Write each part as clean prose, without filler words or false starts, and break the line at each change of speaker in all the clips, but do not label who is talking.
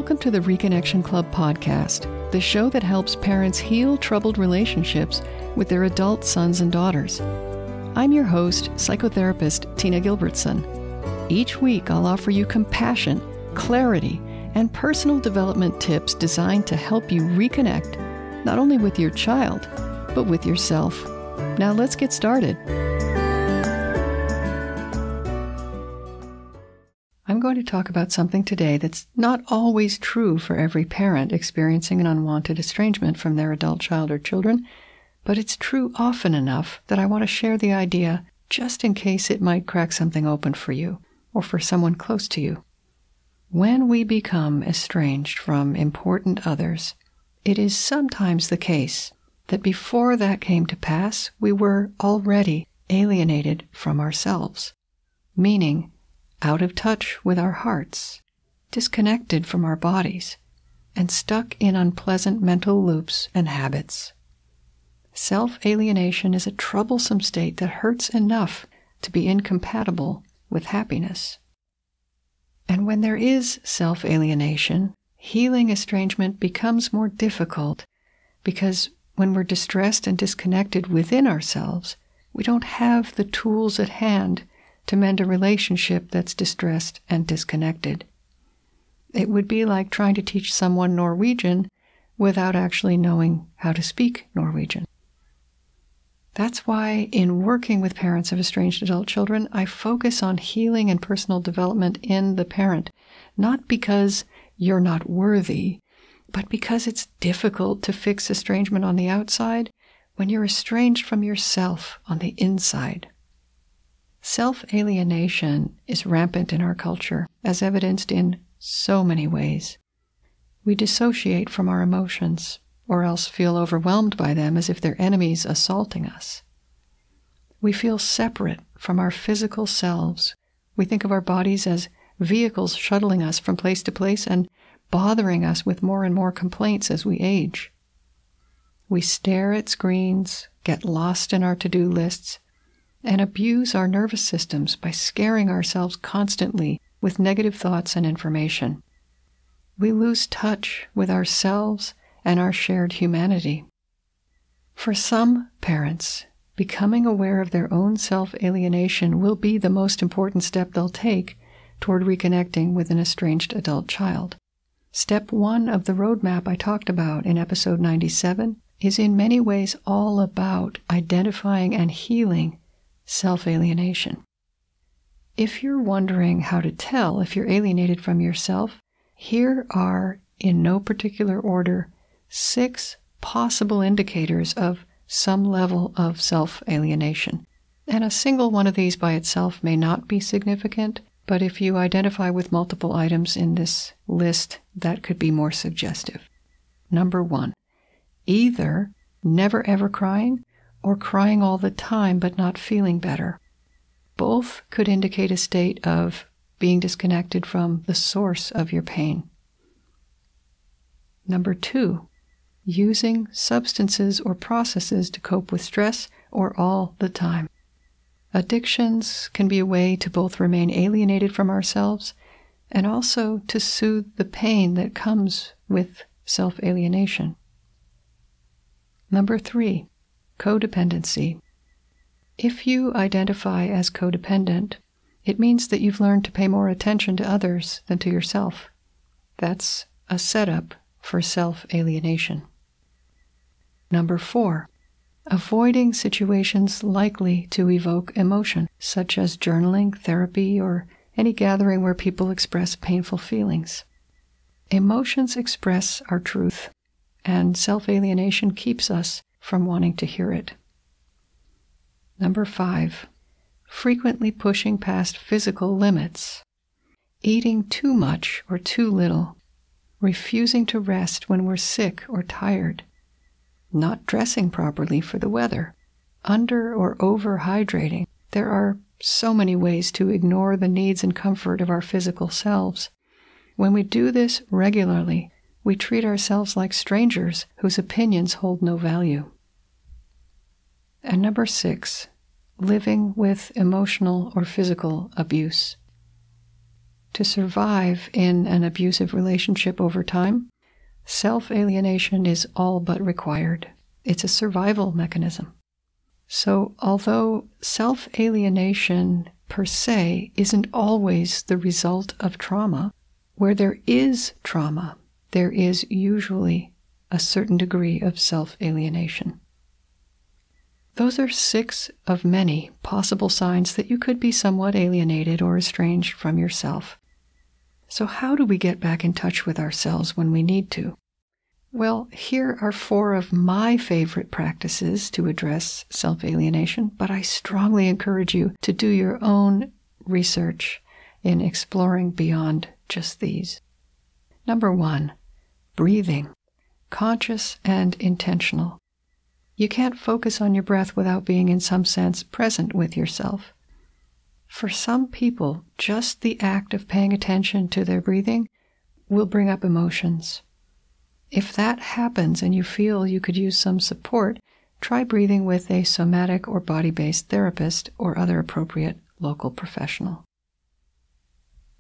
Welcome to the Reconnection Club podcast, the show that helps parents heal troubled relationships with their adult sons and daughters. I'm your host, psychotherapist Tina Gilbertson. Each week, I'll offer you compassion, clarity, and personal development tips designed to help you reconnect, not only with your child, but with yourself. Now let's get started. I'm going to talk about something today that's not always true for every parent experiencing an unwanted estrangement from their adult child or children, but it's true often enough that I want to share the idea just in case it might crack something open for you or for someone close to you. When we become estranged from important others, it is sometimes the case that before that came to pass, we were already alienated from ourselves, meaning out of touch with our hearts, disconnected from our bodies, and stuck in unpleasant mental loops and habits. Self-alienation is a troublesome state that hurts enough to be incompatible with happiness. And when there is self-alienation, healing estrangement becomes more difficult because when we're distressed and disconnected within ourselves, we don't have the tools at hand to mend a relationship that's distressed and disconnected. It would be like trying to teach someone Norwegian without actually knowing how to speak Norwegian. That's why in working with parents of estranged adult children, I focus on healing and personal development in the parent, not because you're not worthy, but because it's difficult to fix estrangement on the outside when you're estranged from yourself on the inside. Self-alienation is rampant in our culture, as evidenced in so many ways. We dissociate from our emotions, or else feel overwhelmed by them as if they're enemies assaulting us. We feel separate from our physical selves. We think of our bodies as vehicles shuttling us from place to place and bothering us with more and more complaints as we age. We stare at screens, get lost in our to-do lists, and abuse our nervous systems by scaring ourselves constantly with negative thoughts and information. We lose touch with ourselves and our shared humanity. For some parents, becoming aware of their own self-alienation will be the most important step they'll take toward reconnecting with an estranged adult child. Step 1 of the roadmap I talked about in episode 97 is in many ways all about identifying and healing self-alienation. If you're wondering how to tell if you're alienated from yourself, here are, in no particular order, 6 possible indicators of some level of self-alienation. And a single one of these by itself may not be significant, but if you identify with multiple items in this list, that could be more suggestive. Number 1, either never ever crying or crying all the time but not feeling better. Both could indicate a state of being disconnected from the source of your pain. Number 2, using substances or processes to cope with stress or all the time. Addictions can be a way to both remain alienated from ourselves and also to soothe the pain that comes with self-alienation. Number 3, codependency. If you identify as codependent, it means that you've learned to pay more attention to others than to yourself. That's a setup for self-alienation. Number 4, avoiding situations likely to evoke emotion, such as journaling, therapy, or any gathering where people express painful feelings. Emotions express our truth, and self-alienation keeps us from wanting to hear it. Number 5, frequently pushing past physical limits, eating too much or too little, refusing to rest when we're sick or tired, not dressing properly for the weather, under or over hydrating. There are so many ways to ignore the needs and comfort of our physical selves. When we do this regularly, we treat ourselves like strangers whose opinions hold no value. And number 6, living with emotional or physical abuse. to survive in an abusive relationship over time, self-alienation is all but required. It's a survival mechanism. So although self-alienation per se isn't always the result of trauma, where there is trauma, there is usually a certain degree of self-alienation. Those are 6 of many possible signs that you could be somewhat alienated or estranged from yourself. So how do we get back in touch with ourselves when we need to? Well, here are 4 of my favorite practices to address self-alienation, but I strongly encourage you to do your own research in exploring beyond just these. Number 1, breathing, conscious and intentional. You can't focus on your breath without being in some sense present with yourself. For some people, just the act of paying attention to their breathing will bring up emotions. If that happens and you feel you could use some support, try breathing with a somatic or body-based therapist or other appropriate local professional.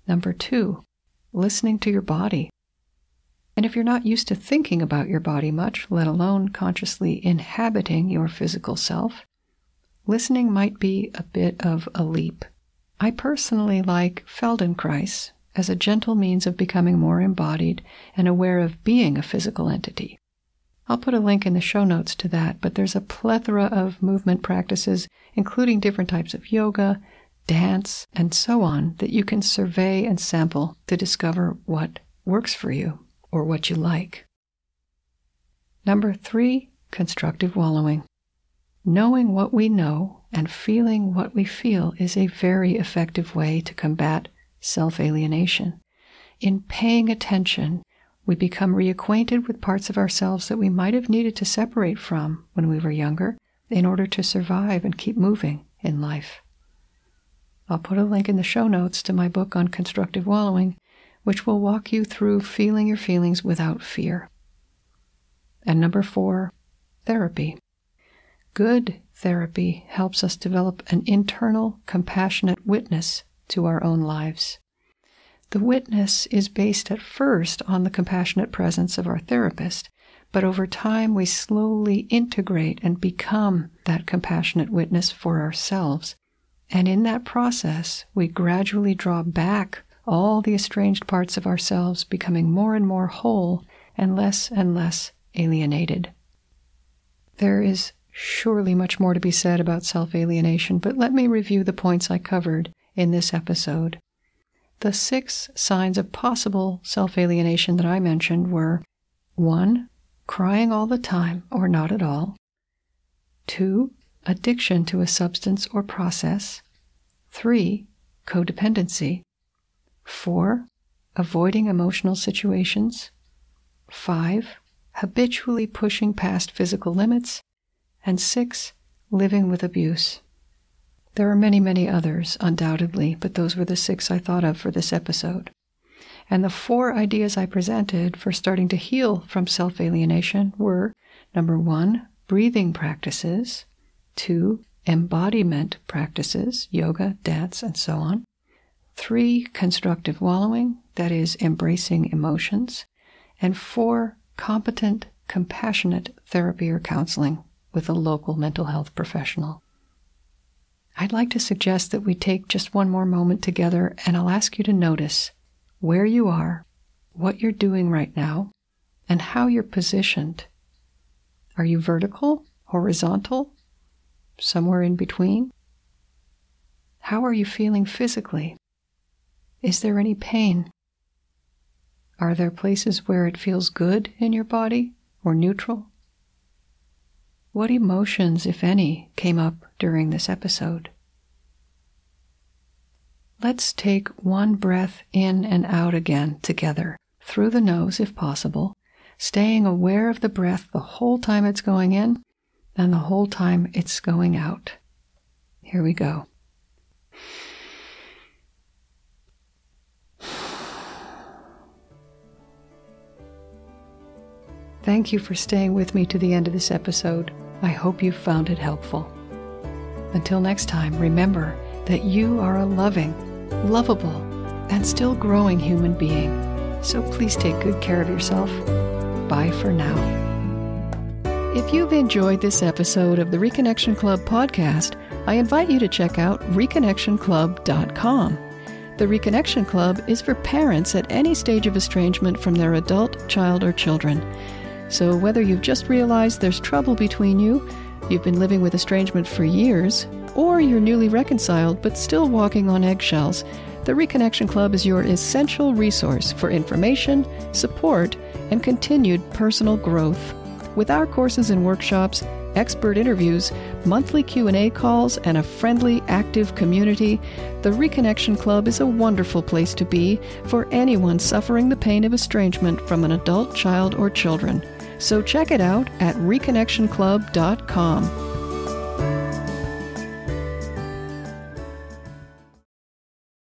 Number 2, listening to your body. And if you're not used to thinking about your body much, let alone consciously inhabiting your physical self, listening might be a bit of a leap. I personally like Feldenkrais as a gentle means of becoming more embodied and aware of being a physical entity. I'll put a link in the show notes to that, but there's a plethora of movement practices, including different types of yoga, dance, and so on, that you can survey and sample to discover what works for you or what you like. Number 3, constructive wallowing. Knowing what we know and feeling what we feel is a very effective way to combat self-alienation. In paying attention, we become reacquainted with parts of ourselves that we might have needed to separate from when we were younger in order to survive and keep moving in life. I'll put a link in the show notes to my book on constructive wallowing, which will walk you through feeling your feelings without fear. And number 4, therapy. Good therapy helps us develop an internal, compassionate witness to our own lives. The witness is based at first on the compassionate presence of our therapist, but over time we slowly integrate and become that compassionate witness for ourselves. And in that process, we gradually draw back all the estranged parts of ourselves, becoming more and more whole and less alienated. There is surely much more to be said about self-alienation, but let me review the points I covered in this episode. The 6 signs of possible self-alienation that I mentioned were 1, crying all the time or not at all. 2, addiction to a substance or process. 3, codependency. 4, avoiding emotional situations. 5, habitually pushing past physical limits. And 6, living with abuse. There are many, many others, undoubtedly, but those were the 6 I thought of for this episode. And the 4 ideas I presented for starting to heal from self-alienation were, number 1, breathing practices, 2, embodiment practices, yoga, dance, and so on, 3, constructive wallowing, that is, embracing emotions, and 4, competent, compassionate therapy or counseling with a local mental health professional. I'd like to suggest that we take just one more moment together, and I'll ask you to notice where you are, what you're doing right now, and how you're positioned. Are you vertical, horizontal, somewhere in between? How are you feeling physically? Is there any pain? Are there places where it feels good in your body or neutral? What emotions, if any, came up during this episode? Let's take one breath in and out again together, through the nose if possible, staying aware of the breath the whole time it's going in and the whole time it's going out. Here we go. Thank you for staying with me to the end of this episode. I hope you found it helpful. Until next time, remember that you are a loving, lovable, and still growing human being. So please take good care of yourself. Bye for now. If you've enjoyed this episode of the Reconnection Club podcast, I invite you to check out reconnectionclub.com. The Reconnection Club is for parents at any stage of estrangement from their adult, child, or children. So whether you've just realized there's trouble between you, you've been living with estrangement for years, or you're newly reconciled but still walking on eggshells, the Reconnection Club is your essential resource for information, support, and continued personal growth. With our courses and workshops, expert interviews, monthly Q&A calls, and a friendly, active community, the Reconnection Club is a wonderful place to be for anyone suffering the pain of estrangement from an adult, child, or children. So check it out at reconnectionclub.com.